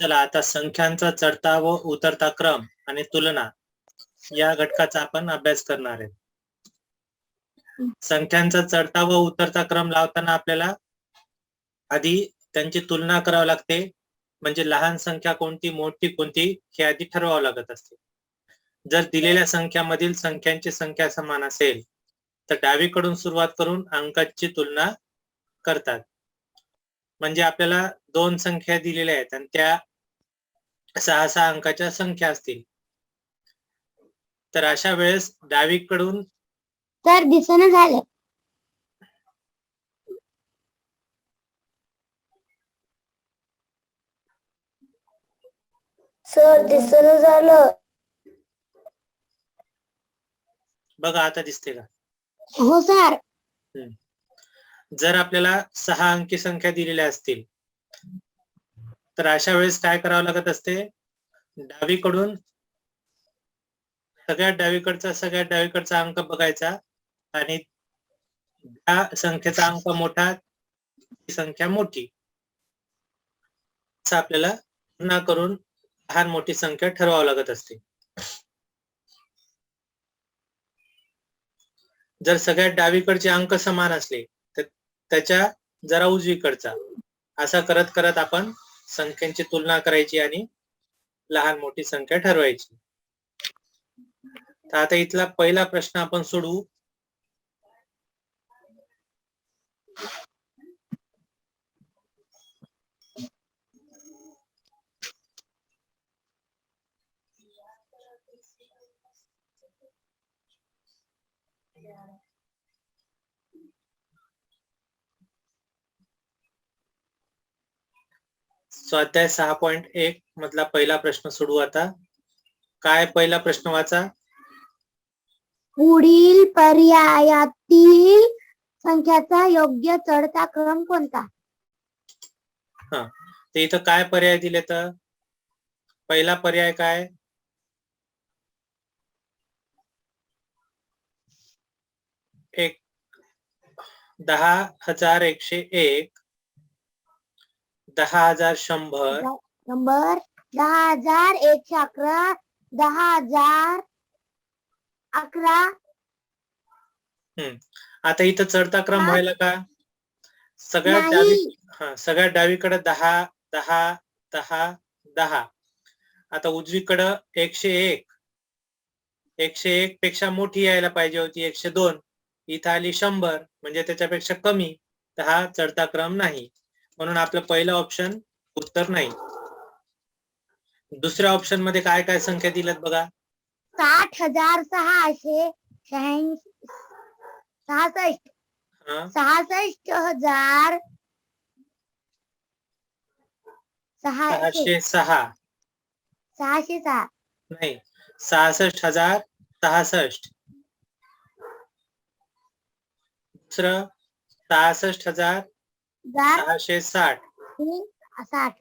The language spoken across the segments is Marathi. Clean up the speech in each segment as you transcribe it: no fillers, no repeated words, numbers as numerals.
चला आता संख्यांचा चढता व उतरता क्रम आणि तुलना या घटकाचा आपण अभ्यास करणार आहे. संख्यांचा चढता व उतरता क्रम लावताना आपल्याला आधी त्यांची तुलना करावी लागते. म्हणजे लहान संख्या कोणती मोठी कोणती हे आधी ठरवावं लागत असते. जर दिलेल्या संख्यामधील संख्यांची संख्या समान असेल तर डावीकडून सुरुवात करून अंकाची तुलना करतात. म्हणजे आपल्याला दोन संख्या दिलेल्या आहेत आणि त्या 6 अंकाच्या संख्या असतील तर अशा वेळेस डावीकडून तर दिसणं झालं. सर दिसणं झालं. बघा आता दिसते का? हो सर. जर आपल्याला 6 अंकी संख्या दिलेल्या असतील तर अशा वेळेस काय करावं लागत असते? डावीकडून सगळ्यात डावीकडचा अंक बघायचा आणि त्या संख्येचा अंक मोठा ती संख्या मोठी असं आपल्याला तुलना करून लहान मोठी संख्या ठरवावं लागत असते. जर सगळ्यात डावीकडचे अंक समान असले तर त्याच्या जरा उजवीकडचा असा करत करत आपण संख्यांची तुलना करायची आणि लहान मोठी संख्या ठरवायची. तर आता इथला पहिला प्रश्न आपण सोडवू. स्वाध्याय 6.1 मधला पहिला प्रश्न सोडवू आता. काय पहिला प्रश्न वाचा? पुढील पर्यायातील संख्याचा योग्य चढता क्रम कोणता? ते इथं काय पर्याय दिले? तर पहिला पर्याय काय? एक 10,101, 10,100, 10,111, 10,011. आता इथं चढता क्रम व्हायला का? सगळ्यात डावीकडे 10, 10, 10, 10. आता उजवीकडं 101 पेक्षा मोठी यायला पाहिजे होती 102. इथं आली 100 म्हणजे त्याच्यापेक्षा कमी. तर हा चढता क्रम नाही. म्हणून आपलं पहिलं ऑप्शन उत्तर नाही. दुसऱ्या ऑप्शन मध्ये काय काय संख्या दिल्यात बघा? 60,666, 66,000, 606 606 नाही 66,066. दुसरं 66,660 60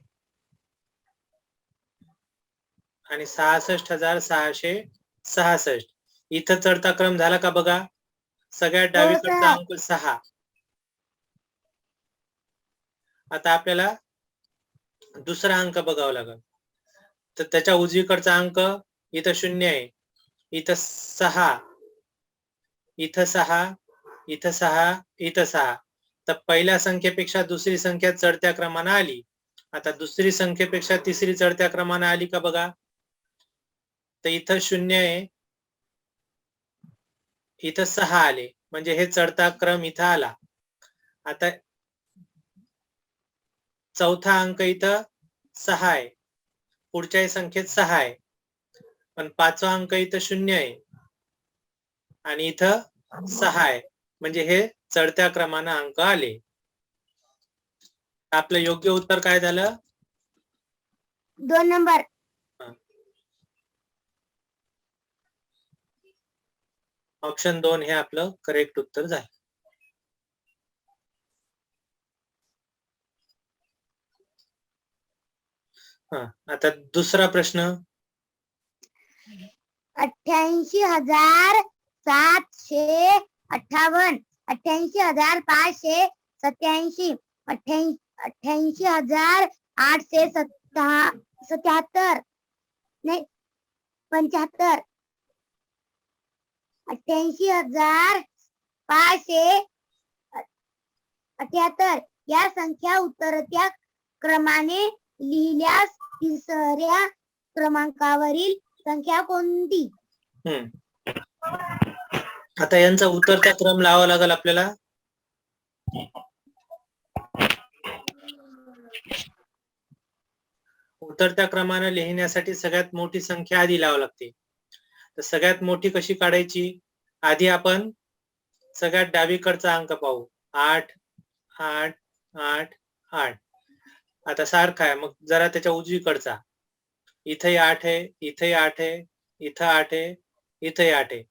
आणि 66,666. इथं चढता क्रम झाला का बघा? सगळ्यात डावीकडचा अंक 6. आता आपल्याला दुसरा अंक बघावा लागेल. तर त्याच्या उजवीकडचा अंक इथं 0 आहे, इथं 6, इथं 6, इथं 6, इथं 6. तर पहिल्या संख्येपेक्षा दुसरी संख्या चढत्या क्रमाने आली. आता दुसरी संख्येपेक्षा तिसरी चढत्या क्रमाने आली का बघा? तर इथं 0 आहे, इथं 6 आले म्हणजे हे चढता क्रम इथं आला. आता चौथा अंक इथं 6 आहे, पुढच्या संख्येत 6 आहे, पण पाचवा अंक इथं 0 आहे आणि इथं 6 आहे म्हणजे हे चढत्या क्रमाने अंक आले. आपलं योग्य उत्तर काय झालं? 2 नंबर. ऑप्शन 2 हे आपलं करेक्ट उत्तर झालं. आता दुसरा प्रश्न. 88,758, 88,587, 88,887, 77 नाही 75 88,578 या संख्या उतरत्या क्रमाने लिहिल्यास तिसऱ्या क्रमांकावरील संख्या कोणती? आता यांचा उतरता क्रम लावावा लागेल आपल्याला. उतरत्या क्रमाने लिहिण्यासाठी सगळ्यात मोठी संख्या आधी लावावी लागते. तर सगळ्यात मोठी कशी काढायची? आधी आपण सगळ्यात डावीकडचा अंक पाहू. 8 8 8 8. आता सारखा आहे, मग जरा त्याच्या उजवीकडचा. इथेही 8 आहे, इथेही 8 आहे, इथं 8 आहे, इथेही 8 आहे.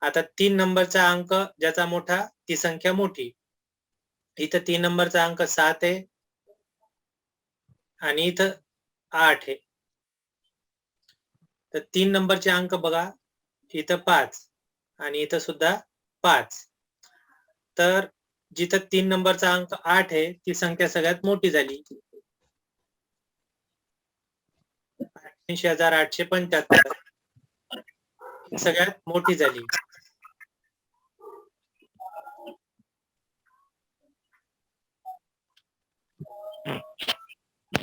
आता 3 नंबरचा अंक ज्याचा मोठा ती संख्या मोठी. इथं 3 नंबरचा अंक 7 आहे आणि इथं 8 आहे. तर 3 नंबरचे अंक बघा, इथं 5 आणि इथं सुद्धा 5. तर जिथं 3 नंबरचा अंक 8 आहे ती संख्या सगळ्यात मोठी झाली. 88,875 सगळ्यात मोठी झाली.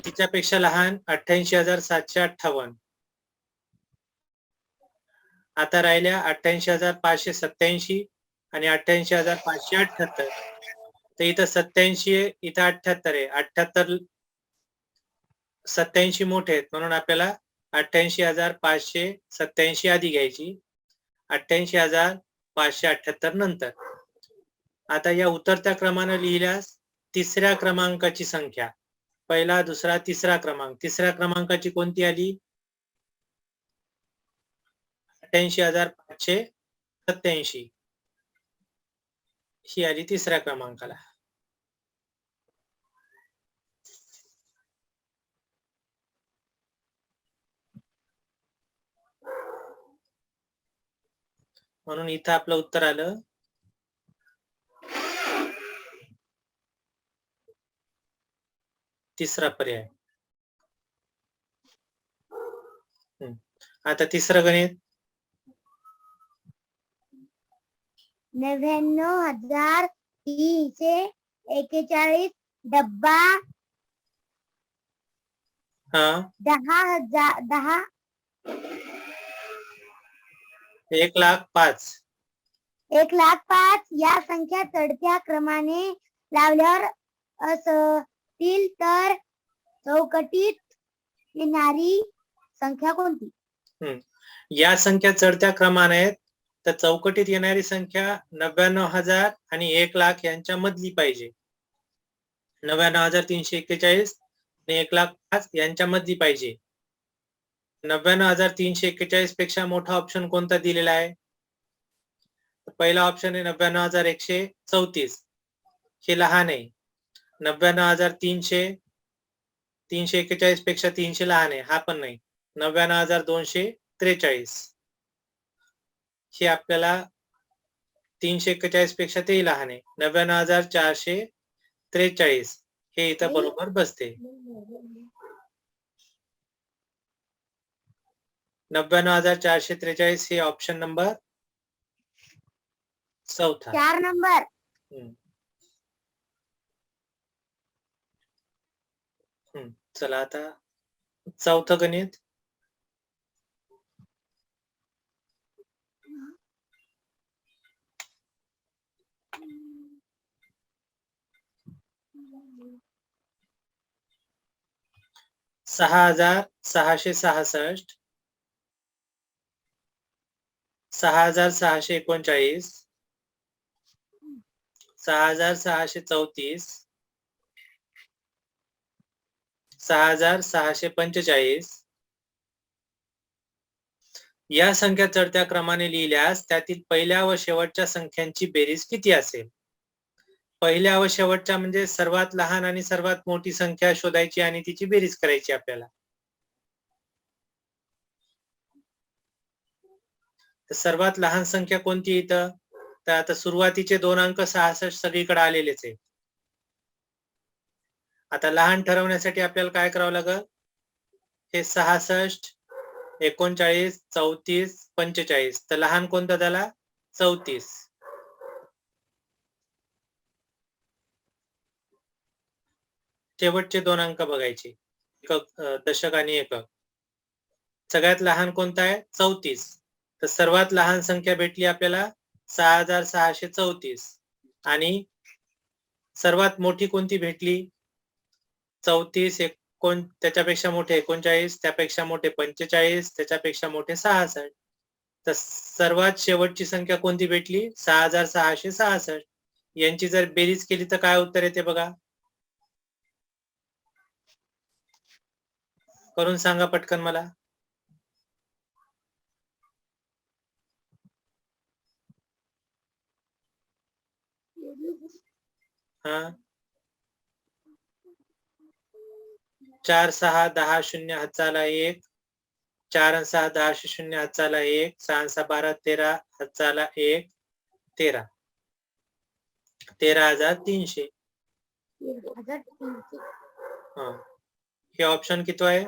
तिच्यापेक्षा लहान 88,758. आता राहिल्या 88,587 आणि 88,578. तर इथं 87 आहे, इथं 78 आहे. 78 87 मोठे आहेत म्हणून आपल्याला 88,587 आधी घ्यायची, 88,578 नंतर. आता या उतरत्या क्रमाने लिहिल्यास तिसऱ्या क्रमांकाची संख्या, पहिला दुसरा तिसरा क्रमांक, तिसऱ्या क्रमांकाची कोणती आली? 88,587 ही आली तिसऱ्या क्रमांकाला. म्हणून इथं आपलं उत्तर आलं तिसरा पर्याय. आता तिसरं गणित. 99,341 डब्बा 10,000 1,05,000 1,05,000 या संख्या चढत्या क्रमाने लावल्यावर असतील तर चौकटीत येणारी संख्या कोणती? या संख्या चढत्या क्रमाने आहेत, तर चौकटीत येणारी संख्या 99,000 आणि 1,00,000 यांच्या मधली पाहिजे. 99,341 आणि 1,05,000 यांच्या मधली पाहिजे. 99,341 पेक्षा मोठा ऑप्शन कोणता दिलेला आहे? पहिला ऑप्शन आहे 99,134, हे लहान आहे. 99,341 पेक्षा 300 लहान आहे, हा पण नाही. 99,243 हे आपल्याला 341 पेक्षा तेही लहान आहे. 99,443 हे इथं बरोबर बसते. 99,443 हे ऑप्शन नंबर 4. 4 नंबर. चला आता चौथं गणित. सहा 6,666, 6,639, 6,634, 6,645 या संख्या चढत्या क्रमाने लिहिल्यास त्यातील पहिल्या व शेवटच्या संख्यांची बेरीज किती असेल? पहिल्या व शेवटच्या म्हणजे सर्वात लहान आणि सर्वात मोठी संख्या शोधायची आणि तिची बेरीज करायची आपल्याला. तर सर्वात लहान संख्या कोणती इथं? तर आता सुरुवातीचे 2 अंक 66 सगळीकडे आलेलेच आहे. आता लहान ठरवण्यासाठी आपल्याला काय करावं लागेल? हे 66, 39, 34, 45. तर लहान कोणता झाला? 34. शेवटचे 2 अंक बघायचे, एकक, दशक आणि एकक. सगळ्यात लहान कोणता आहे? 34. तर सर्वात लहान संख्या भेटली आपल्याला 6634. आणि सर्वात मोठी कोणती भेटली? 34, त्याच्यापेक्षा मोठे 39, त्यापेक्षा मोठे 45, त्याच्यापेक्षा मोठे 66. तर सर्वात शेवटची संख्या कोणती भेटली? 6666. यांची जर बेरीज केली तर काय उत्तर येते बघा. करून सांगा पटकन मला. हा, 4 6 10 0 हाताला 1, 4 आणि 6 10 0 हाताला 1, 6 आणि 6 12 13 हाताला 1, 13. 13,300. 13,300. हा, हे ऑप्शन किती आहे?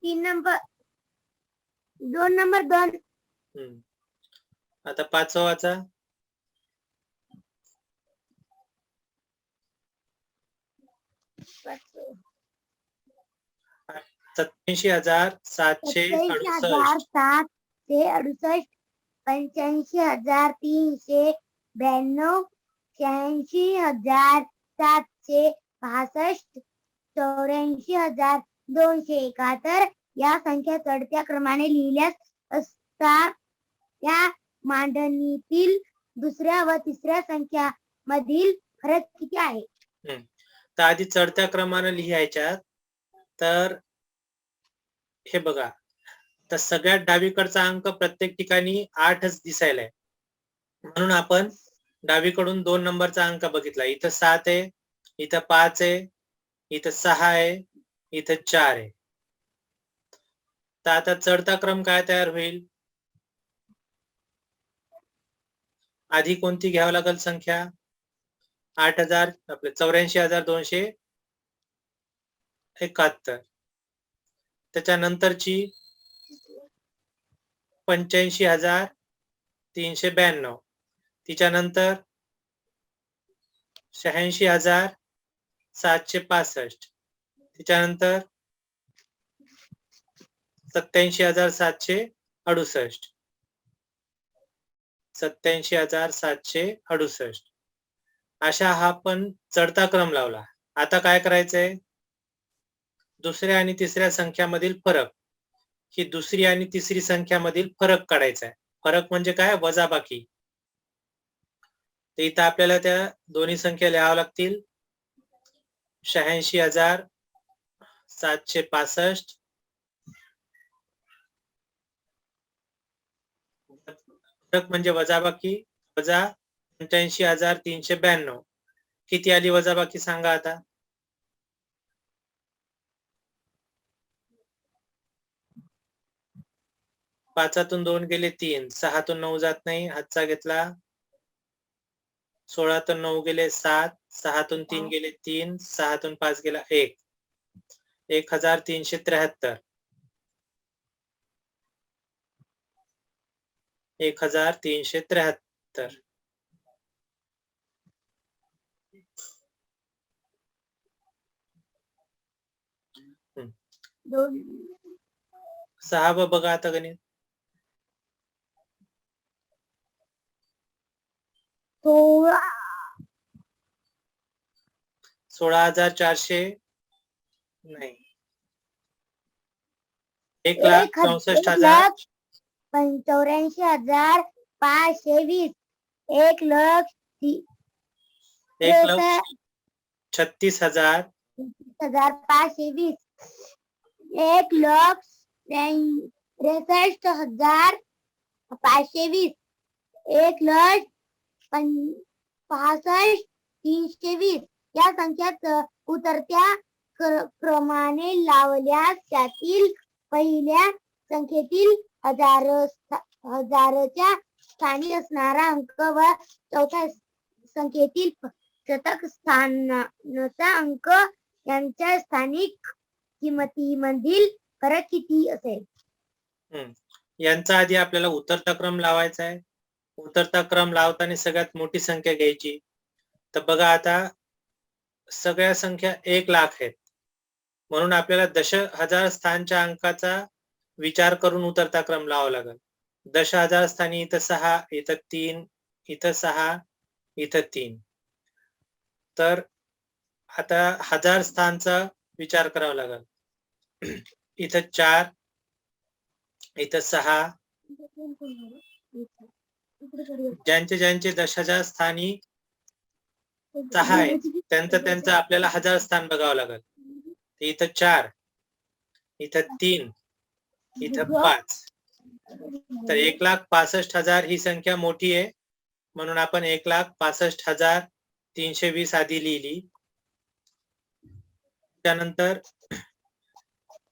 3 नंबर, 2 नंबर 2. आता 5वा वाचा. 87,768. 87,768, 85,392, 86,765, 84,271 या संख्या चढत्या क्रमाने लिहिल्यास असता त्या मांडणीतील दुसऱ्या व तिसऱ्या संख्या मधील फरक किती आहे? तर आधी चढत्या क्रमाने लिहायच्या. तर हे बघा, तर सगळ्यात डावीकडचा अंक प्रत्येक ठिकाणी 8च दिसायला आहे, म्हणून आपण डावीकडून 2 नंबरचा अंक बघितला. इथं 7 आहे, इथं 5 आहे, इथं 6 आहे, इथं 4 आहे. तर आता चढता क्रम काय तयार होईल? आधी कोणती घ्यावं लागेल संख्या? 8,000, आपले 84,271. त्याच्यानंतरची 85,392. तिच्यानंतर 86,765. तिच्यानंतर 87,768. 87,768. अशा हा पण चढता क्रम लावला. आता काय करायचंय? दुसऱ्या आणि तिसऱ्या संख्यामधील फरक, ही दुसरी आणि तिसरी संख्यामधील फरक काढायचा आहे. फरक म्हणजे काय? वजाबाकी. तर इथं आपल्याला त्या दोन्ही संख्या लिहाव्या लागतील. 86,765 फरक म्हणजे वजाबाकी, वजा 85,392. किती आली वजाबाकी सांगा आता. पाचातून 2 गेले 3, 6तून 9 जात नाही, हातचा घेतला. 16तून 9 गेले 7, 6तून 3 गेले 3, 6तून 5 गेला 1. 1,373. 1,373. दोन 6व बघा आता गणित. 16,400 नाही, 1,64,000. 1,84,520. 1,36,000. 1,36,520. 1,63,520. 1,65,320 या संख्यात उतरत्या क्रमाने लावल्यास त्यातील पहिल्या संख्येतील हजारच्या स्थानी असणारा अंक व चौथ्या संख्येतील शतक स्थानाचा अंक यांच्या स्थानिक किंमतीमधील फरक किती असेल? यांचा आधी आपल्याला उतरता क्रम लावायचा आहे. उतरता क्रम लावताना सगळ्यात मोठी संख्या घ्यायची. तर बघा आता सगळ्या संख्या 1 लाख आहेत, म्हणून आपल्याला दशहजार स्थानच्या अंकाचा विचार करून उतरता क्रम लावावा लागेल. दशहजार स्थानी इथं 6, इथं 3, इथं 6, इथं 3. तर आता हजार स्थानचा विचार करावा लागेल. इथं 4, इथं 6. ज्यांचे दशहजार स्थानी 6 आहेत त्यांचं आपल्याला हजार स्थान बघावं लागेल. इथं 4, इथं 3, इथं 5. तर 1,65,000 ही संख्या मोठी आहे, म्हणून आपण 1,65,320 आधी लिहिली. त्यानंतर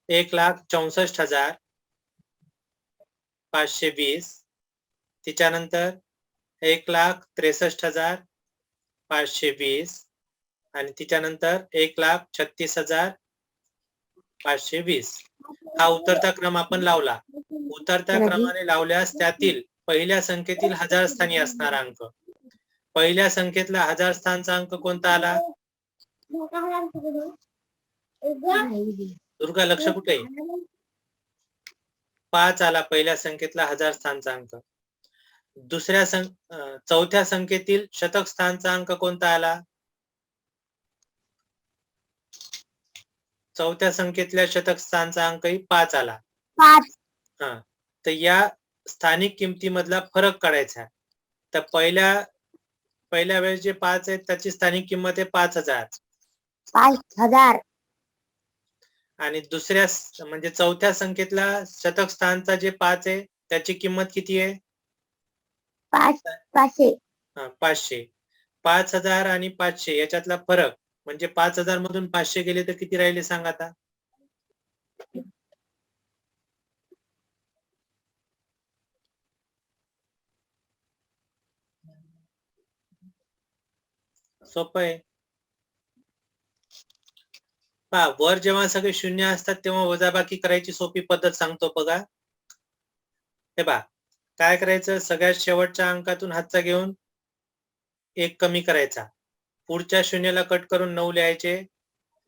1,64,520. त्याच्यानंतर 1,63,520 आणि त्याच्यानंतर 1,36,520. हा उतरता क्रम आपण लावला. उतरत्या क्रमाने लावल्यास त्यातील पहिल्या संख्येतील हजार स्थानी असणारा अंक. पहिल्या संख्येतला हजार स्थानचा अंक कोणता आला? दुर्गा लक्ष कुठे? 5 आला पहिल्या संख्येतला हजार स्थानचा अंक. चौथ्या संख्येतील शतक स्थानचा अंक कोणता आला? चौथ्या संख्येतल्या शतक स्थानचा अंकही 5 आला. 5. तर या स्थानिक किमतीमधला फरक काढायचा. तर पहिल्या वेळेस जे 5 आहेत त्याची स्थानिक किंमत आहे 5,000. 5,000. आणि दुसऱ्या म्हणजे चौथ्या संख्येतला शतक स्थानचा जे 5 आहे त्याची किंमत किती आहे? 500. 500. 5,000 आणि 500 याच्यातला फरक म्हणजे 5,000 मधून 500 गेले तर किती राहिले सांग आता? सोपं आहे. पहा, वर जेव्हा सगळे शून्य असतात तेव्हा वजाबाकी करायची सोपी पद्धत सांगतो बघा. हे पहा, काय करायचं, सगळ्यात शेवटच्या अंकातून हातचा घेऊन 1 कमी करायचा. पुढच्या शून्याला कट करून 9 लिहायचे.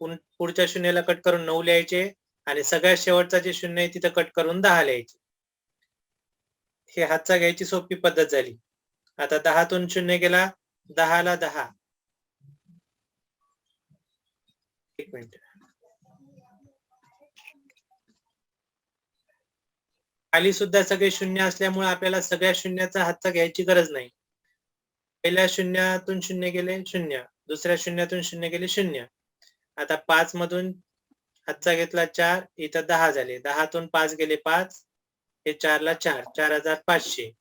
पुढच्या शून्याला कट करून 9 लिहायचे आणि सगळ्यात शेवटचा जे शून्य आहे तिथं कट करून 10 लिहायचे. हे हातचा घ्यायची सोपी पद्धत झाली. आता 10 तून शून्य गेला, 10 ला 10. एक मिनिट. खाली सुद्धा सगळे शून्य असल्यामुळे आपल्याला सगळ्या शून्याचा हातचा घ्यायची गरज नाही. पहिल्या शून्यातून शून्य गेले 0, दुसऱ्या शून्यातून शून्य गेले 0. आता 5 मधून हातचा घेतला 4, इथं 10 झाले. 10 तून 5 गेले 5, हे 4 ला 4, 4,500.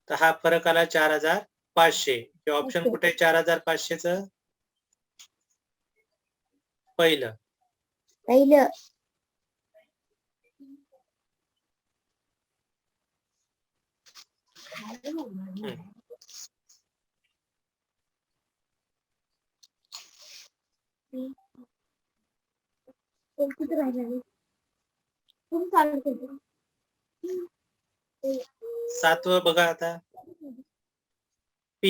तर हा फरक आला 4,500. हे ऑप्शन कुठे? 4,500च पहिलं. सातवं बघा आता. P,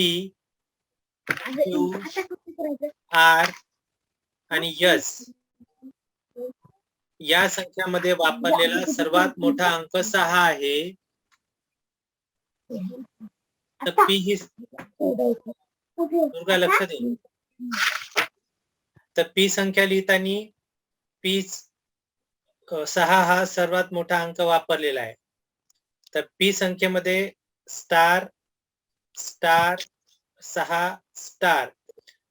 Q, R आणि S या संख्यामध्ये वापरलेला सर्वात मोठा अंक 6 आहे. तर P ही दुर्गा लक्ष दे. तर P संख्या लिहिताना P 6 हा सर्वात मोठा अंक वापरलेला आहे. तर P संख्येमध्ये स्टार, स्टार, 6, स्टार.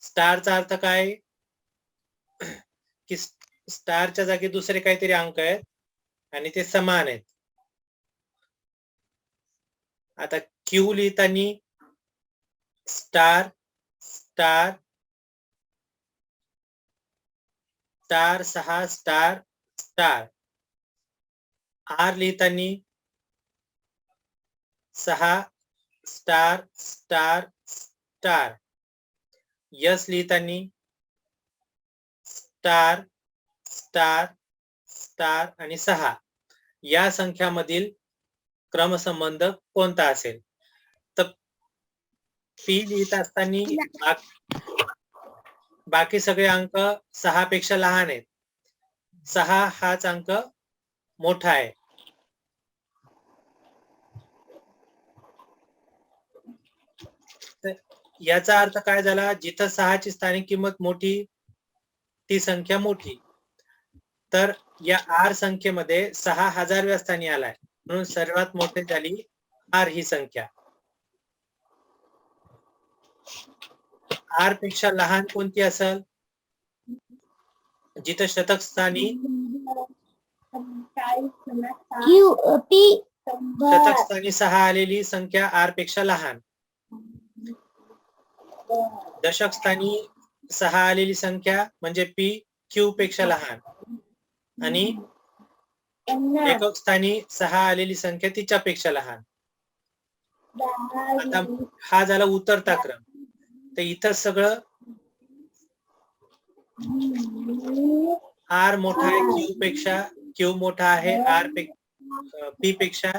स्टारचा अर्थ काय? की स्टारच्या जागी दुसरे काहीतरी अंक आहेत आणि ते समान आहेत. आता Q लिहिताना star, star, star, 6, star, star. R लिहिताना 6, स्टार, स्टार, स्टार. यस लिहिताना स्टार स्टार स्टार आणि 6 या संख्यामधील क्रमसंबंध कोणता असेल? तर पी लिहित असताना बाकी सगळे अंक 6 पेक्षा लहान आहेत. 6 हाच अंक मोठा आहे. याचा अर्थ काय झाला? जिथं 6 ची स्थानिक किंमत मोठी ती संख्या मोठी. तर या आर संख्येमध्ये 6 हजारव्या स्थानी आलाय, म्हणून सर्वात मोठी झाली आर ही संख्या. आर पेक्षा लहान कोणती असेल? जिथं शतक स्थानी शतक स्थानी 6 आलेली संख्या आर पेक्षा लहान. दशक स्थानी 6 आलेली संख्या म्हणजे पी क्यू पेक्षा लहान आणि एकक स्थानी 6 आलेली संख्या तिच्यापेक्षा लहान. आता हा झाला उतरता क्रम. तर इथं सगळं आर मोठा आहे क्यू पेक्षा, क्यू मोठा आहे आर पी पेक्षा,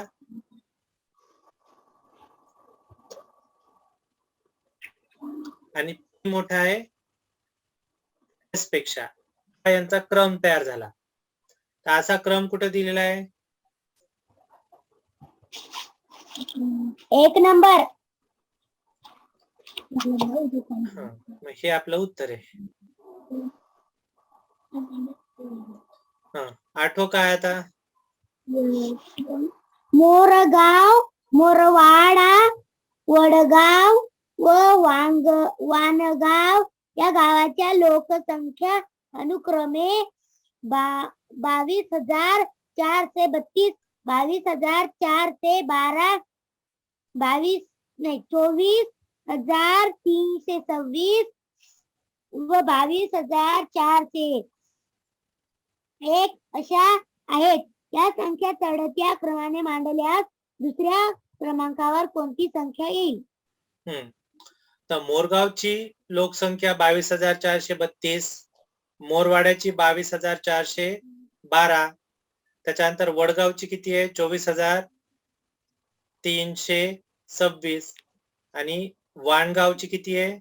आणि पी मोठा आहे एस पेक्षा. यांचा क्रम तयार झाला. तर असा क्रम कुठे दिलेला आहे? 1 नंबर. मग हे आपलं उत्तर आहे. आठवं काय आता? मोरगाव, मोरवाडा, वडगाव व वानगाव या गावाच्या लोकसंख्या अनुक्रमे 22,432, 22,412, 24,326 व 22,401 अशा आहेत. या संख्या चढत्या क्रमाने मांडल्यास दुसऱ्या क्रमांकावर कोणती संख्या येईल? तर मोरगावची लोकसंख्या 22,432, मोरवाड्याची 22,412, त्याच्यानंतर वडगावची किती आहे? 24,326 आणि वाणगावची किती आहे?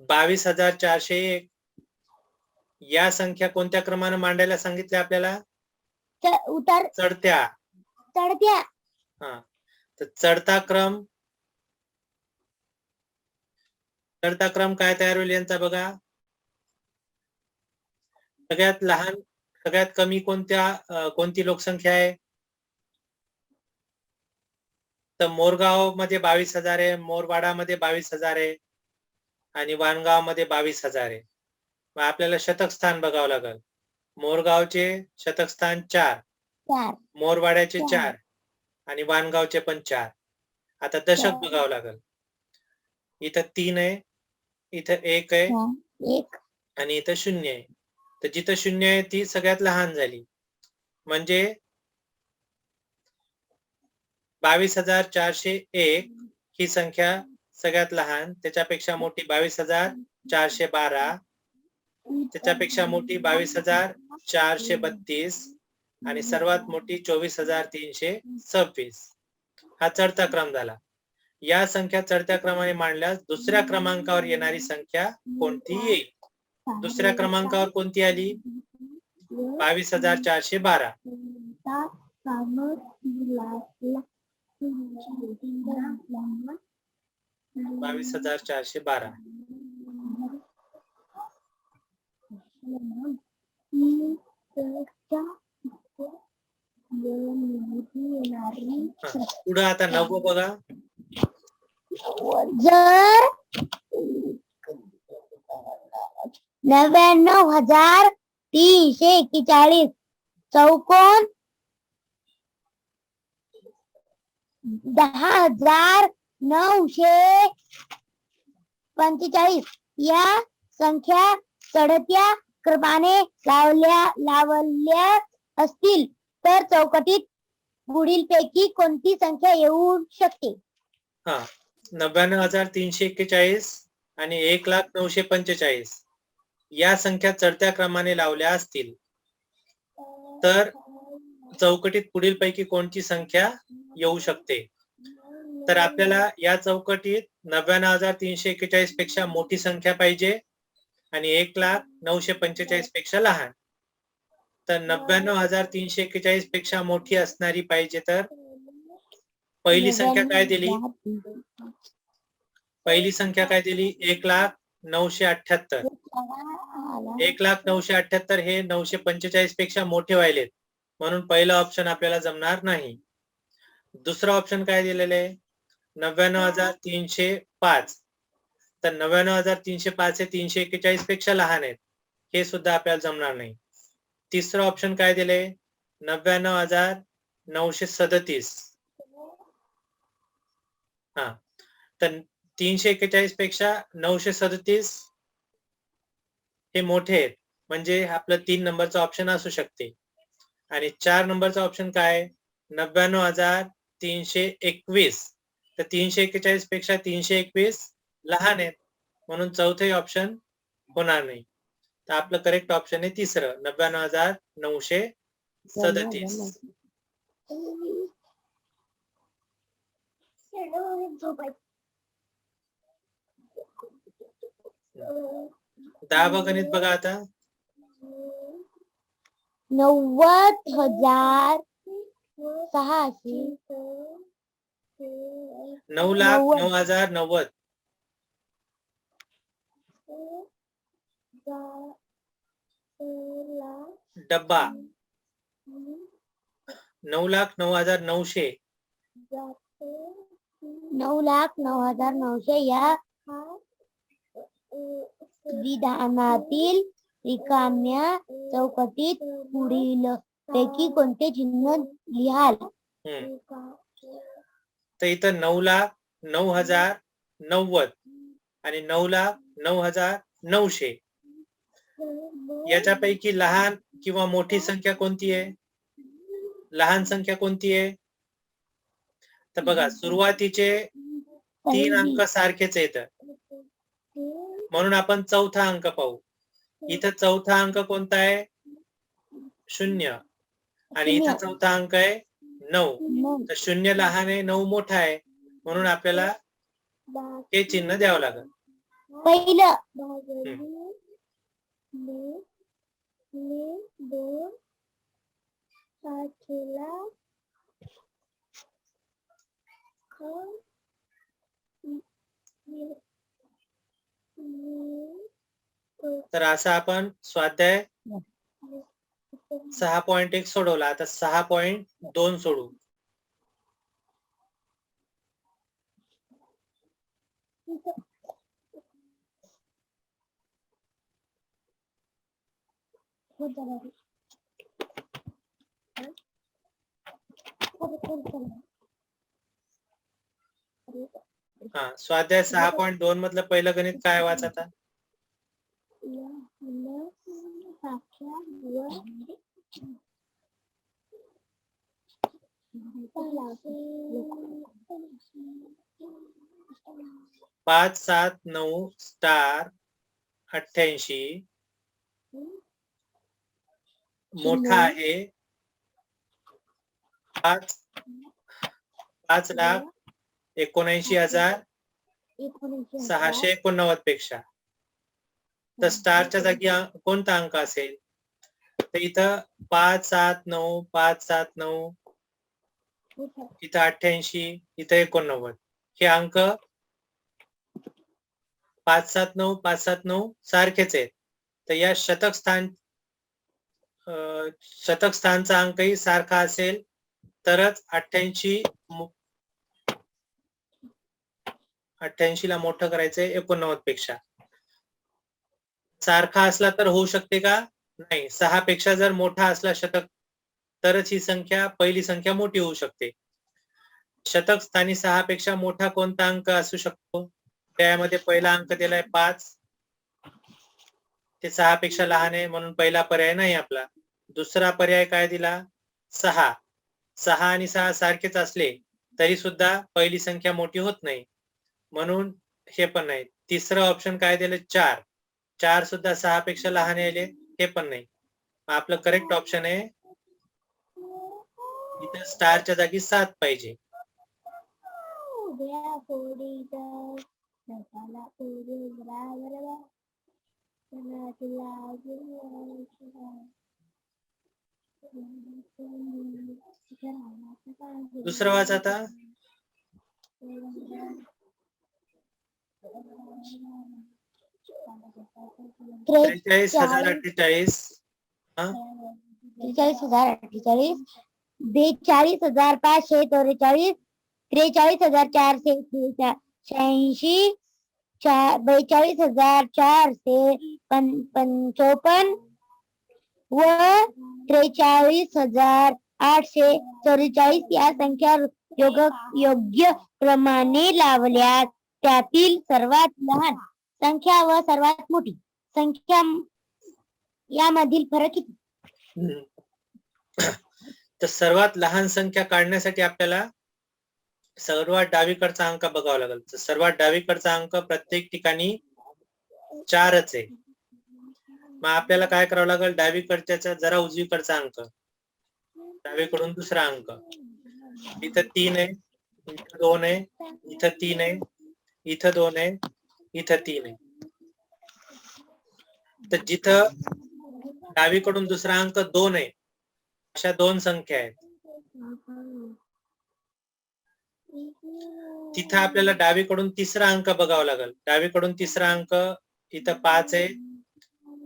22,401. या संख्या कोणत्या क्रमाने मांडायला सांगितले आपल्याला? उत्तर चढत्या. तर चढता क्रम काय तयार होईल यांचा बघा. सगळ्यात लहान, सगळ्यात कमी कोणती लोकसंख्या आहे? तर मोरगाव मध्ये 22,000 आहे, मोरवाडा मध्ये 22,000 आहे आणि वाणगाव मध्ये 22,000 आहे. मग आपल्याला शतक स्थान बघावं लागेल. मोरगावचे शतक स्थान 4, मोरवाड्याचे 4 आणि वाणगावचे पण 4. आता दशक बघावं लागेल. इथं 3 आहे, इथं 1 आहे आणि इथं 0 आहे. तर जिथं 0 आहे ती सगळ्यात लहान झाली. म्हणजे 22,401 ही संख्या सगळ्यात लहान, त्याच्यापेक्षा मोठी 22,412, त्याच्यापेक्षा मोठी 22,432 आणि सर्वात मोठी 24,326. हा चढता क्रम झाला. या संख्या चढत्या क्रमाने मांडल्यास दुसऱ्या क्रमांकावर येणारी संख्या कोणती येईल? दुसऱ्या क्रमांकावर कोणती आली? 22,412. 22,412. पुढे आता 9 बघा. जर 99,341 चौकोन 10,945 या संख्या चढत्या क्रमाने लावल्या असतील तर चौकटीत पुढीलपैकी कोणती संख्या येऊ शकते? 99,341 आणि 1,09,45 या संख्या चढत्या क्रमाने लावल्या असतील तर चौकटीत पुढीलपैकी कोणती संख्या येऊ शकते? तर आपल्याला या चौकटीत 99,341 पेक्षा मोठी संख्या पाहिजे आणि 1,09,45 पेक्षा लहान. तर 99,341 पेक्षा मोठी असणारी पाहिजे तर पहिली संख्या काय दिली? पहिली संख्या काय दिली? 1,09,78. 1,09,78 हे 945 पेक्षा मोठे व्हायलेत म्हणून पहिला ऑप्शन आपल्याला जमणार नाही. दुसरा ऑप्शन काय दिलेले आहे? 99,305. तर 99,305 हे 341 पेक्षा लहान आहेत, हे सुद्धा आपल्याला जमणार नाही. तिसरं ऑप्शन काय दिले? 99,937. हा, तर 341 पेक्षा 937 हे मोठे आहेत म्हणजे आपलं 3 नंबरचा ऑप्शन असू शकते. आणि 4 नंबरचा ऑप्शन काय? 99,321. तर 341 पेक्षा 321 लहान आहेत म्हणून चौथे ऑप्शन होणार नाही. तर आपलं करेक्ट ऑप्शन आहे तिसरं 99,937. दहावा गणित बघा आता. 90,600. 9,09,090. डब्बा 9,09,900. 9,09,900 या विधानातील रिकाम्या चौकटीत पुढीलपैकी कोणते चिन्ह लिहाल? तर इथं 9,09,090 आणि 9,09,900 याच्यापैकी लहान किंवा मोठी संख्या कोणती आहे? लहान संख्या कोणती आहे? तर बघा सुरुवातीचे 3 अंक सारखेच आहेत म्हणून आपण चौथा अंक पाहू. इथं चौथा अंक कोणता आहे? 0 आणि इथं चौथा अंक आहे 9. तर 0 लहान आहे 9 मोठा आहे म्हणून आपल्याला हे चिन्ह द्यावं लागेल. पहिलं तर असं आपण स्वाध्याय 6.1 सोडवला. आता 6.2 सोडू. हा, स्वाध्याय 6.2 मधलं पहिलं गणित काय वाच आता? पाच 7 9 स्टार 88 मोठा आहे 5,79,689 पेक्षा. तर स्टारच्या जागी कोणता अंक असेल? तर इथं 5,7,9 5,7,9 इथं 88 इथं 89 हे अंक 5,7,9 5,7,9 सारखेच आहेत. तर या शतक स्थानचा अंकही सारखा असेल तरच 88 ला मोठं करायचंय 89 पेक्षा. सारखा असला तर होऊ शकते का? नाही. 6 पेक्षा जर मोठा असला शतक तरच ही संख्या पहिली संख्या मोठी होऊ शकते. शतक स्थानी 6 पेक्षा मोठा कोणता अंक असू शकतो? त्यामध्ये पहिला अंक दिलाय 5 ते 6 पेक्षा लहान आहे म्हणून पहिला पर्याय नाही आपला. दुसरा पर्याय काय दिला? 6. 6 आणि 6 सारखेच असले तरी सुद्धा पहिली संख्या मोठी होत नाही म्हणून हे पण नाही. तिसरं ऑप्शन काय दिलं? 4. 4 सुद्धा 6 पेक्षा लहान यायले, हे पण नाही. आपलं करेक्ट ऑप्शन आहे इथं स्टारच्या जागी 7 पाहिजे. दुसरं वाच आता. 43,048. 43,048, 42,544, 43,486, 42,455 व 43,844 या संख्या योग्य क्रमाने लावल्यास त्यातील सर्वात लहान संख्या व सर्वात मोठी संख्या यामधील फरक किती? तर सर्वात लहान संख्या काढण्यासाठी आपल्याला सर्वात डावीकडचा अंक बघावा लागेल. तर सर्वात डावीकडचा अंक प्रत्येक ठिकाणी 4च आहे. मग आपल्याला काय करावं लागेल? डावीकडच्या जरा उजवीकडचा अंक, डावीकडून दुसरा अंक. इथं 3 आहे, इथं 2 आहे, इथं 3 आहे, इथं 2 आहे, इथं 3 आहे. तर जिथं डावीकडून दुसरा अंक 2 आहे अशा 2 संख्या आहेत, तिथं आपल्याला डावीकडून तिसरा अंक बघावा लागेल. डावीकडून तिसरा अंक इथं 5 आहे,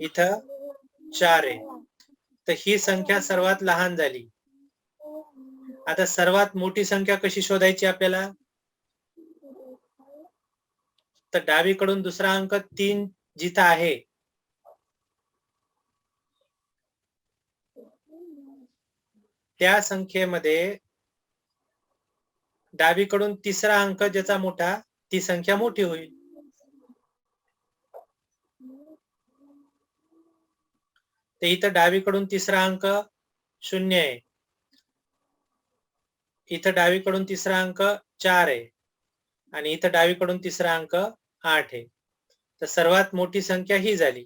इथं 4 आहे. तर ही संख्या सर्वात लहान झाली. आता सर्वात मोठी संख्या कशी शोधायची आपल्याला? तर डावीकडून दुसरा अंक 3 जिथं आहे त्या संख्येमध्ये डावीकडून तिसरा अंक ज्याचा मोठा ती संख्या मोठी होईल. तर इथं डावीकडून तिसरा अंक 0 आहे, इथं डावीकडून तिसरा अंक 4 आहे आणि इथं डावीकडून तिसरा अंक 8 आहे. तर सर्वात मोठी संख्या ही झाली,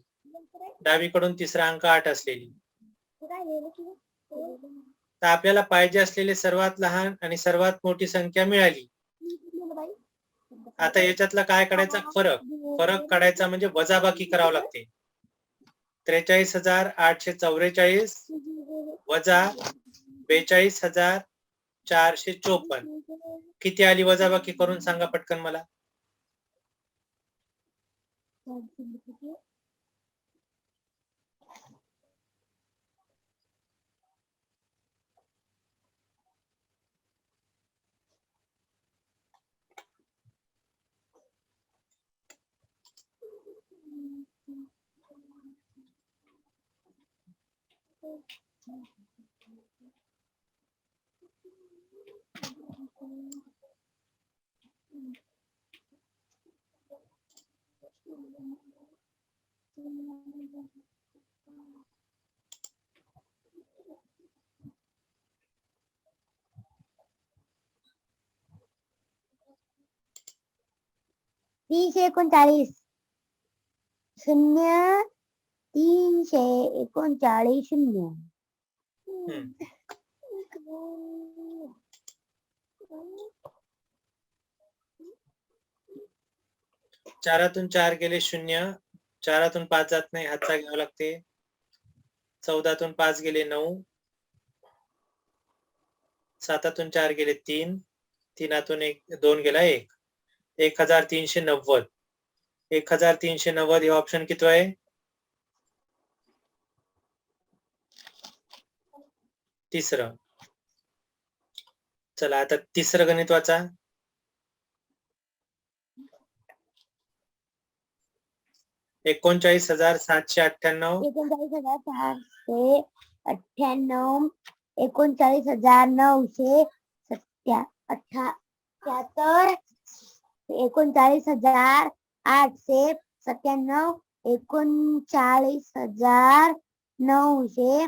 डावीकडून तिसरा अंक 8 असलेली. तर आपल्याला पाहिजे असलेले सर्वात लहान आणि सर्वात मोठी संख्या मिळाली. आता याच्यातला काय काढायचा? फरक काढायचा म्हणजे वजाबाकी करावं लागते. 43,844 वजा 42,454 किती आली? वजाबाकी करून सांगा पटकन मला. तीनशे 39 0 339 0. चारातून 4 गेले 0, 4तून 5 जात नाही, हातचा घ्यावा लागते. 14तून 5 गेले 9, 7तून 4 गेले 3, 3तून 2 गेला 1. 1390. 1390 हे ऑप्शन किती आहे? तिसरं. चला आता तिसरं गणित वाचा. 39,798. 39,798, 39,977, 39,897,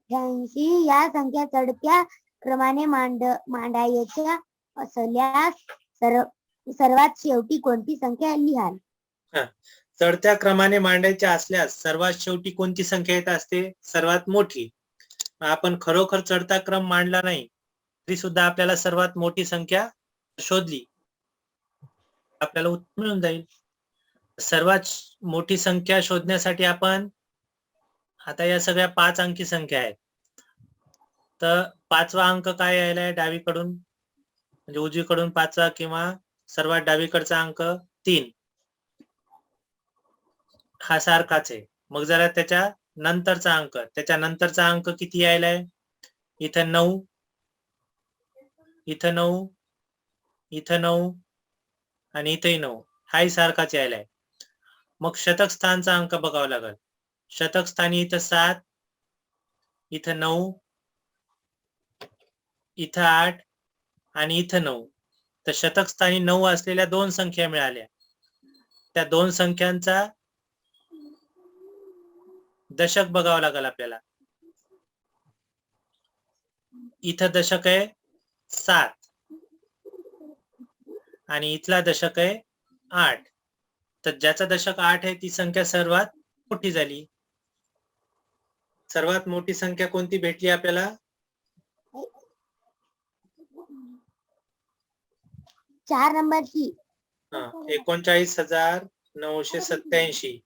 39,988 या संख्या चढत्या क्रमाने मांडायच्या असल्यास सर्वात शेवटी कोणती संख्या लिहाल? चढत्या क्रमाने मांडायचे असल्यास सर्वात शेवटी कोणती संख्या येत असते? सर्वात मोठी. आपण खरोखर चढता क्रम मांडला नाही तरी सुद्धा आपल्याला सर्वात मोठी संख्या शोधली आपल्याला उत्तर मिळून जाईल. सर्वात मोठी संख्या शोधण्यासाठी आपण आता या सगळ्या 5 अंकी संख्या आहेत. तर 5वा अंक काय यायला आहे डावीकडून, म्हणजे उजवीकडून 5वा किंवा सर्वात डावीकडचा अंक 3 हा सारखाच आहे. मग जरा त्याच्या नंतरचा अंक किती यायला आहे? इथं 9, इथं 9, इथं 9 आणि इथंही 9 हाही सारखाच यायला आहे. मग शतक स्थानचा अंक बघावा लागेल. शतक स्थानी इथं 7, इथं 9, इथं 8 आणि इथं 9. तर शतक स्थानी 9 असलेल्या 2 संख्या मिळाल्या. त्या 2 संख्यांचा दशक बघावं लागेल आपल्याला. इथं दशक आहे 7 आणि इथला दशक आहे 8. तर ज्याचा दशक 8 आहे ती संख्या सर्वात मोठी झाली. सर्वात मोठी संख्या कोणती भेटली आपल्याला? 4 नंबरची. 39,987.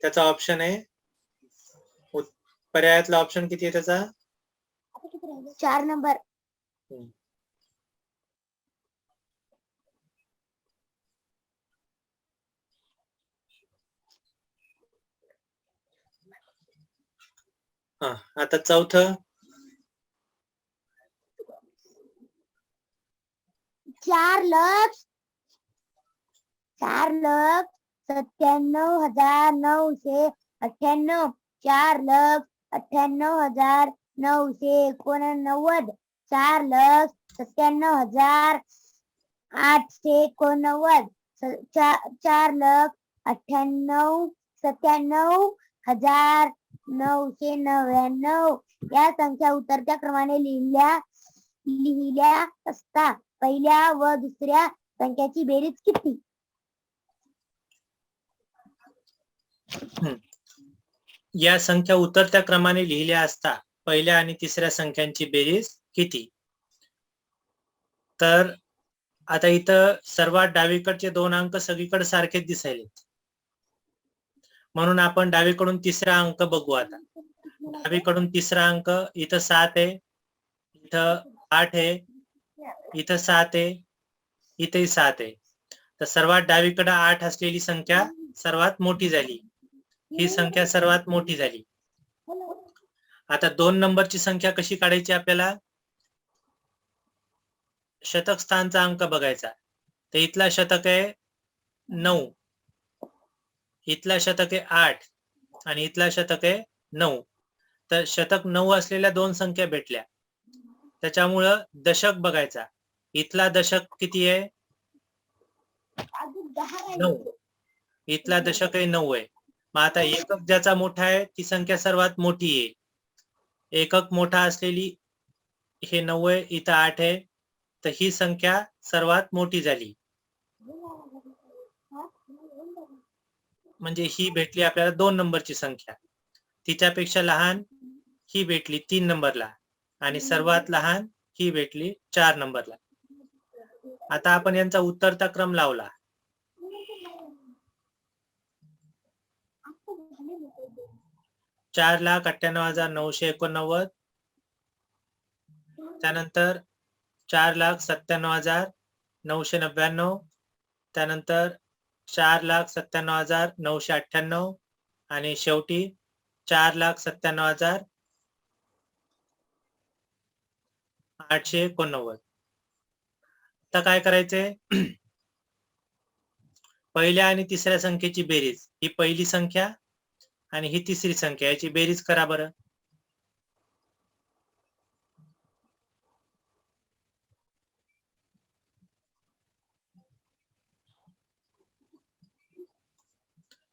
त्याचा ऑप्शन आहे, पर्यायातला ऑप्शन किती आहे त्याचा? 4 नंबर. आता चौथं. 4,97,998. 4,98,989. 4,97,889. 4,98,97,999 या संख्या उतरत्या क्रमाने लिहिल्या असता पहिल्या व दुसऱ्या संख्याची बेरीज किती? या संख्या उतरत्या क्रमाने लिहिल्या असता पहिल्या आणि तिसऱ्या संख्यांची बेरीज किती? तर आता इथं सर्वात डावीकडचे 2 अंक सगळीकडे सारखेच दिसायले, म्हणून आपण डावीकडून तिसरा अंक बघू. आता डावीकडून तिसरा अंक इथं 7 आहे, इथं 8 आहे, इथं 7 आहे, इथेही 7 आहे. तर सर्वात डावीकडे 8 असलेली संख्या सर्वात मोठी झाली. ही संख्या सर्वात मोठी झाली. आता 2 नंबरची संख्या कशी काढायची आपल्याला? शतक स्थानचा अंक बघायचा. तर इथला शतक आहे 9, इथला शतक आहे 8 आणि इथला शतक आहे 9. तर शतक 9 असलेल्या 2 संख्या भेटल्या. त्याच्यामुळं दशक बघायचा. इथला दशक किती आहे? 9. इथला दशक आहे 9 आहे. मग आता एकक ज्याचा मोठा आहे ती संख्या सर्वात मोठी आहे. एकक मोठा असलेली हे 9 आहे, इथं 8 आहे, तर ही संख्या सर्वात मोठी झाली. म्हणजे ही भेटली आपल्याला 2 नंबरची संख्या. तिच्यापेक्षा लहान ही भेटली 3 नंबरला आणि सर्वात लहान ही भेटली 4 नंबरला. आता आपण यांचा उत्तरचा क्रम लावला. चार 4,98,989, त्यानंतर 4,97,999, त्यानंतर 4,97,998 आणि शेवटी 4,97,889. आता काय करायचंय? पहिल्या आणि तिसऱ्या संख्येची बेरीज. ही पहिली संख्या आणि ही तिसरी संख्या, याची बेरीज करा बरं.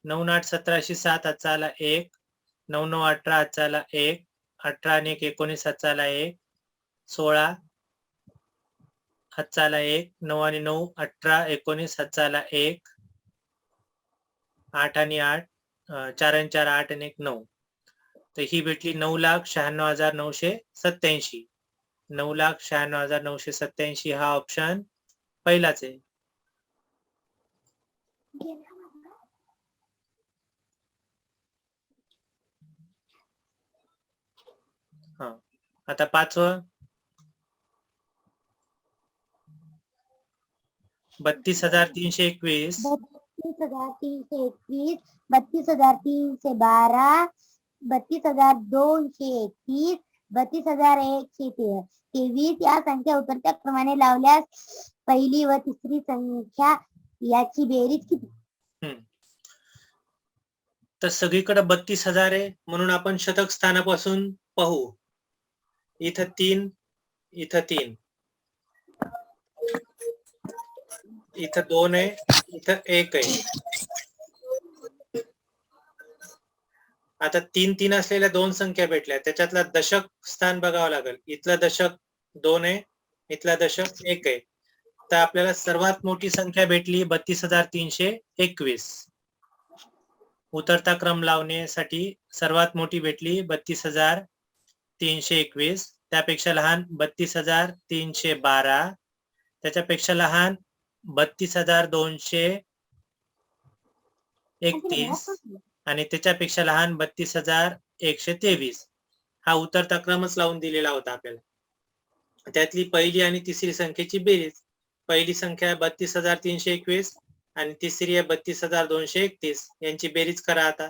नऊ 8 17 7 हातचा 1, 9 9 18 हातचा 1, 18 आणि 1 19 हातचा 1, 16 हातचा आला 1, 9 आणि 9 18, 19 हातचा आला 1, 8 आणि 8 4 आणि 4 8 आणि 1 9. तर ही भेटली 9,96,987. 9,96,987 हा ऑप्शन पहिलाच आहे. हा, आता 5वं 32,321. 32,321, 32,312, 32,231, 32,123 या संख्या उतरत्या क्रमाने लावल्यास पहिली व तिसरी संख्या याची बेरीज किती? तर सगळीकडे 32,000 आहे म्हणून आपण शतक स्थानापासून पाहू. इथं 3, इथं 3, इथं 2 आहे, इथं 1 आहे. आता 3-3 असलेल्या 2 संख्या भेटल्या, त्याच्यातला दशक स्थान बघावं लागेल. इथलं दशक 2 आहे, इथला दशक 1 आहे. तर आपल्याला सर्वात मोठी संख्या भेटली 32,321. उतरता क्रम लावण्यासाठी सर्वात मोठी भेटली 32,321. त्यापेक्षा लहान 32,312. त्याच्यापेक्षा लहान 32,231 आणि त्याच्यापेक्षा लहान 32,123. हा उतरता क्रमच लावून दिलेला होता आपल्याला. त्यातली पहिली आणि तिसरी संख्येची बेरीज. पहिली संख्या 32,321 आणि तिसरी आहे 32,231. यांची बेरीज करा आता.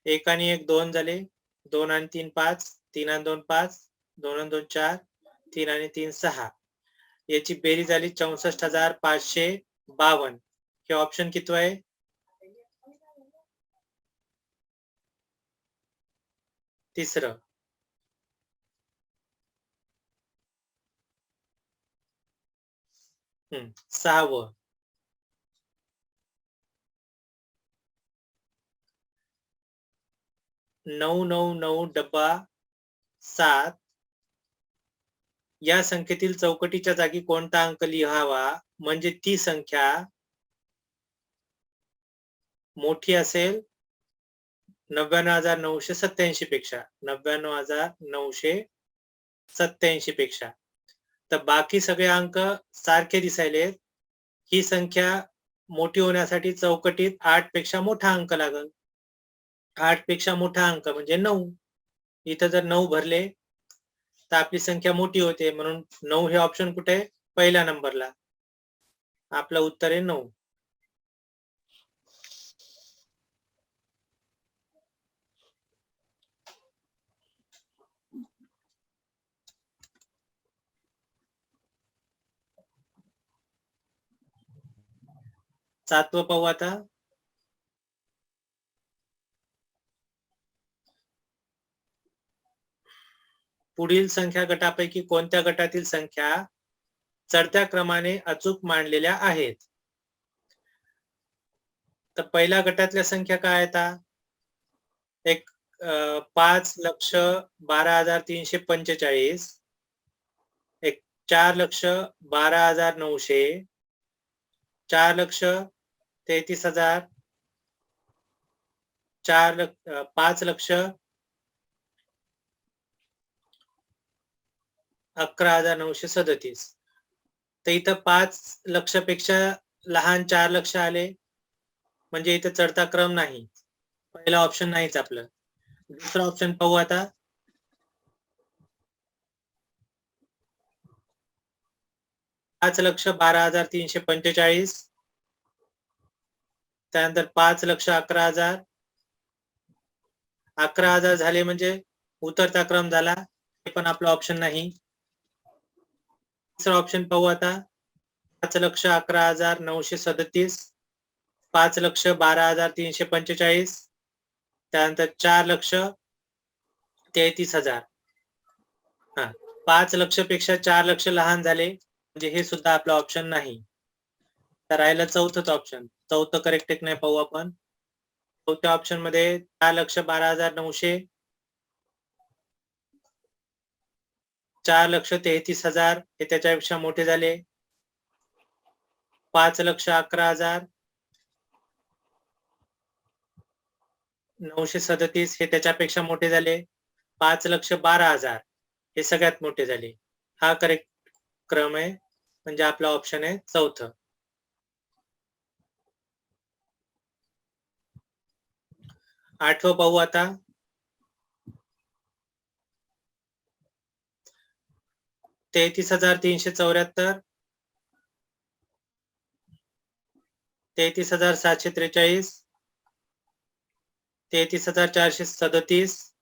1 आणि 1 2 झाले, 2 आणि 3 5, 3 आणि 2 5, 2 आणि 2 4, 3 आणि 3 6. याची बेरीज झाली 64,552. हे ऑप्शन किती आहे? तिसरं. सहावं. 999,7 या संख्येतील चौकटीच्या जागी कोणता अंक लिहावा म्हणजे ती संख्या मोठी असेल 99,987 पेक्षा. 99,987 पेक्षा. तर बाकी सगळे अंक सारखे दिसायलेत. ही संख्या मोठी होण्यासाठी चौकटीत 8 पेक्षा मोठा अंक लागेल. 8 पेक्षा मोठा अंक म्हणजे 9. इथं जर 9 भरले तर आपली संख्या मोठी होते, म्हणून 9 हे ऑप्शन कुठे आहे? पहिल्या नंबरला. आपलं उत्तर आहे 9. सातवं पाहू आता. पुढील संख्या गटापैकी कोणत्या गटातील संख्या चढत्या क्रमाने अचूक मांडलेल्या आहेत? तर पहिल्या गटातल्या संख्या काय आहेत? एक 5,12,345, एक 4,12,900, 4,33,000, 5,11,937. तर इथं 5 लक्षपेक्षा लहान 4 लक्ष आले म्हणजे इथं चढता क्रम नाही. पहिला ऑप्शन नाहीच आपलं. दुसरा ऑप्शन पाहू आता. 5,12,345, त्यानंतर 5,11,000, 11,000 झाले म्हणजे उतरता क्रम झाला. हे पण आपलं ऑप्शन नाही. तिसरा ऑप्शन पाहू आता. 5,11,937, 5,12,345, त्यानंतर 4,33,000. 5 लक्ष पेक्षा 4 लक्ष लहान झाले म्हणजे हे सुद्धा आपलं ऑप्शन नाही. तर राहिलं चौथंच ऑप्शन. चौथं करेक्ट एक नाही पाहू आपण. चौथ्या ऑप्शन मध्ये 4,12,900, 4,33,000 हे त्याच्यापेक्षा मोठे झाले, 5,11,000, 937 हे त्याच्यापेक्षा मोठे झाले, 5,12,000 हे सगळ्यात मोठे झाले. हा करेक्ट क्रम आहे, म्हणजे आपला ऑप्शन आहे चौथं. आठवं पाहू आता. ₹33,374, 33,743, 33,437,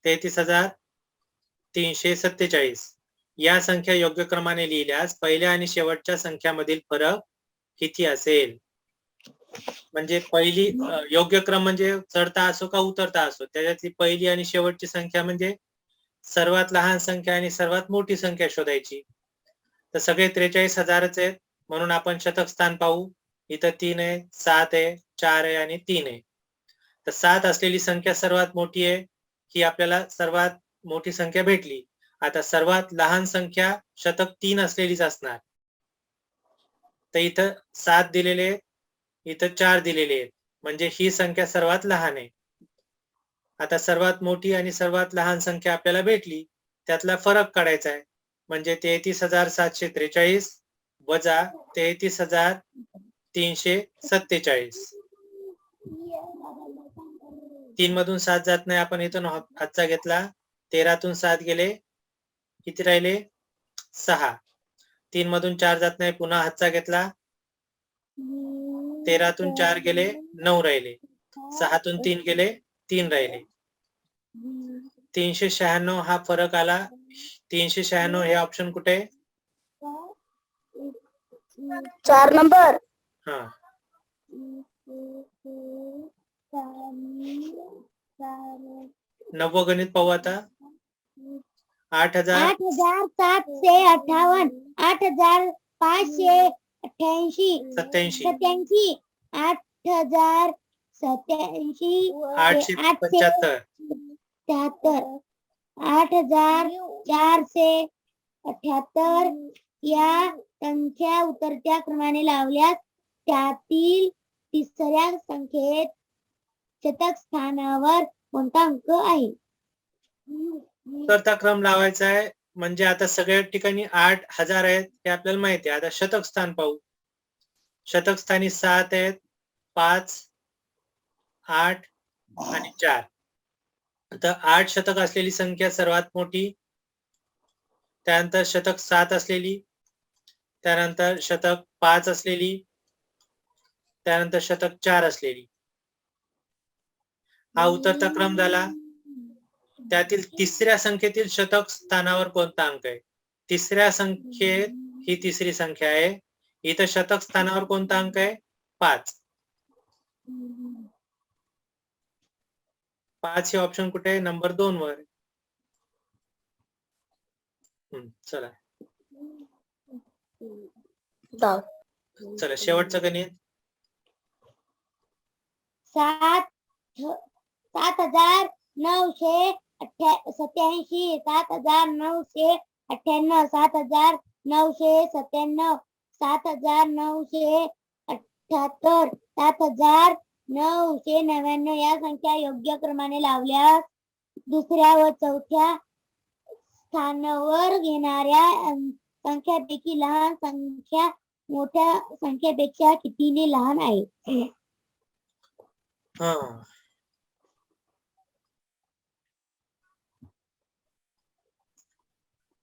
33,347 या संख्या योग्य क्रमाने लिहिल्यास पहिल्या आणि शेवटच्या संख्यामधील फरक किती असेल? म्हणजे पहिली योग्य क्रम म्हणजे चढता असो का उतरता असो, त्याच्यातली पहिली आणि शेवटची संख्या म्हणजे सर्वात लहान संख्या आणि सर्वात मोठी संख्या शोधायची. तर सगळे 43,000च आहेत, म्हणून आपण शतक स्थान पाहू. इथं 3 आहे, 7 आहे, 4 आहे आणि 3 आहे. तर 7 असलेली संख्या सर्वात मोठी आहे, ही आपल्याला सर्वात मोठी संख्या भेटली. आता सर्वात लहान संख्या शतक 3 असलेलीच असणार. तर इथं 7 दिलेले आहेत, इथं 4 दिलेले आहेत, म्हणजे ही संख्या सर्वात लहान आहे. आता सर्वात मोठी आणि सर्वात लहान संख्या आपल्याला भेटली, त्यातला फरक काढायचा आहे. म्हणजे 33,743 वजा 33,347. 3 मधून 7 जात नाही, आपण इथून हातचा घेतला, 13तून 7 गेले, किती राहिले? 6. 3 मधून 4 जात नाही, पुन्हा हातचा घेतला, 13तून 4 गेले, 9 राहिले, 6तून 3 गेले, 3 राहिले. 396 हा फरक आला. 396 हे ऑप्शन कुठे? 4 नंबर. हा, नवगणित पाहू आता. 8,758, 8,588, 87, 8,087, 875, 8,478 या संख्या उतरत्या क्रमाने लावल्यास त्यातील तिसऱ्या संख्येत शतक स्थानावर कोणता अंक आहे? उतरता क्रम लावायचा आहे. म्हणजे आता सगळ्या ठिकाणी 8,000 आहेत हे आपल्याला माहिती आहे. आता शतक स्थान पाहू. शतक स्थानी 7 आहेत, 5, 8 आणि 4. आता 8 शतक असलेली संख्या सर्वात मोठी, त्यानंतर शतक 7 असलेली, त्यानंतर शतक 5 असलेली, त्यानंतर शतक 4 असलेली. हा उतरता क्रम झाला. त्यातील तिसऱ्या संख्येतील शतक स्थानावर कोणता अंक आहे? तिसऱ्या संख्येत ही तिसरी संख्या आहे, इथं शतक स्थानावर कोणता अंक आहे? 5. 5 हे ऑप्शन कुठे आहे? नंबर 2 वर. चला चला शेवटचं गणित. 7,987, 7,998, 7,997, 7,997, 7,978, 7,999 या संख्या योग्य क्रमाने लावल्यास दुसऱ्या व चौथ्या स्थानावर घेणाऱ्या संख्यापैकी लहान संख्या मोठ्या संख्येपेक्षा कितीने लहान आहे?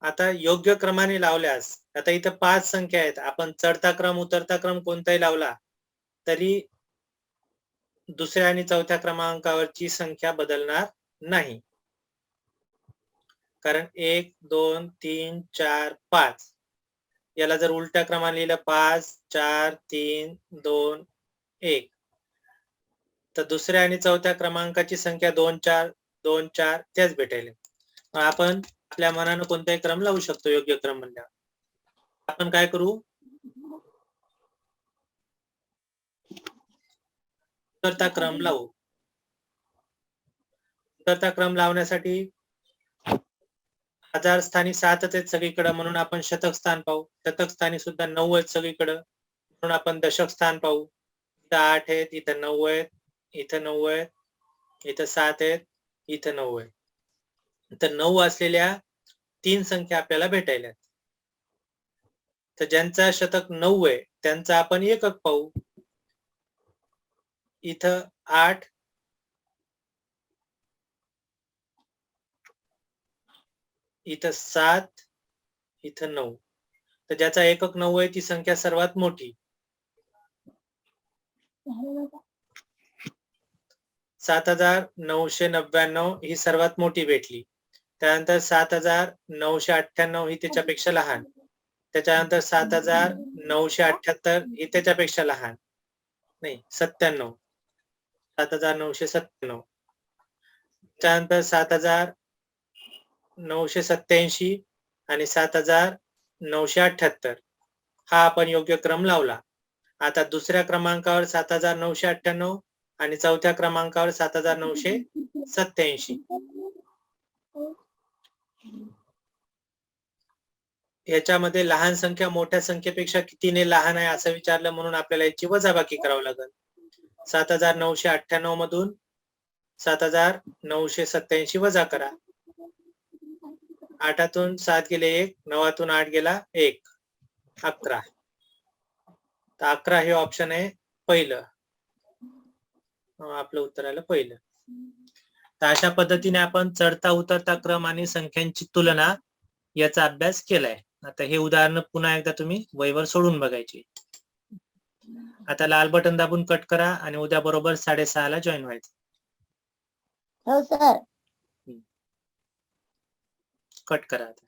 आता योग्य क्रमाने लावल्यास, आता इथं 5 संख्या आहेत, आपण चढता क्रम उतरता क्रम कोणताही लावला तरी दुसऱ्या आणि चौथ्या क्रमांकावरची संख्या बदलणार नाही. कारण 1, 2, 3, 4, 5 याला जर उलट्या क्रमाने लिहिलं 5, 4, 3, 2, 1 तर दुसऱ्या आणि चौथ्या क्रमांकाची संख्या 2, 4, 2, 4 त्याच भेटेल. आपण आपल्या मनानं कोणताही क्रम लावू शकतो योग्य क्रम म्हणल्यावर. आपण काय करू? उतरता क्रम लावू. उतरता क्रम लावण्यासाठी हजार स्थानी 7च आहेत सगळीकडे, म्हणून आपण शतक स्थान पाहू. शतक स्थानी सुद्धा 9 आहेत सगळीकडे, म्हणून आपण दशक स्थान पाहू. इथं 8 आहेत, इथं 9 आहेत, इथं 9 आहेत, इथं 7 आहेत, इथं 9 आहेत. तर 9 असलेल्या 3 संख्या आपल्याला भेटायला. तर ज्यांचा शतक 9 आहे त्यांचा आपण एकक पाहू. इथं 8, इथं 7, इथं 9. तर ज्याचा एकक 9 आहे ती संख्या सर्वात मोठी. 7,999 ही सर्वात मोठी भेटली. त्यानंतर 7,998 ही त्याच्यापेक्षा लहान. त्याच्यानंतर 7,978 ही त्याच्यापेक्षा लहान. नाही, 97. 7,997. त्यानंतर 7,987 आणि 7,978 हा आपण योग्य क्रम लावला. आता दुसऱ्या क्रमांकावर 7,998 आणि चौथ्या क्रमांकावर 7,987. याच्यामध्ये लहान संख्या मोठ्या संख्येपेक्षा कितीने लहान आहे असं विचारलं, म्हणून आपल्याला याची वजाबाकी करावी लागेल. 7,998 मधून 7,987 वजा करा. 8तून 7 गेले 1, 9तून 8 गेला 1, 11. तर 11 हे ऑप्शन आहे पहिलं. आपलं उत्तर आलं पहिलं. तर अशा पद्धतीने आपण चढता उतरता क्रम आणि संख्यांची तुलना याचा अभ्यास केलाय. आता हे उदाहरण पुन्हा एकदा तुम्ही वहीवर सोडून बघायची. आता लाल बटन दाबून कट करा आणि उद्या बरोबर 6:30 ला जॉईन व्हायचं. हो सर. कट करा आता.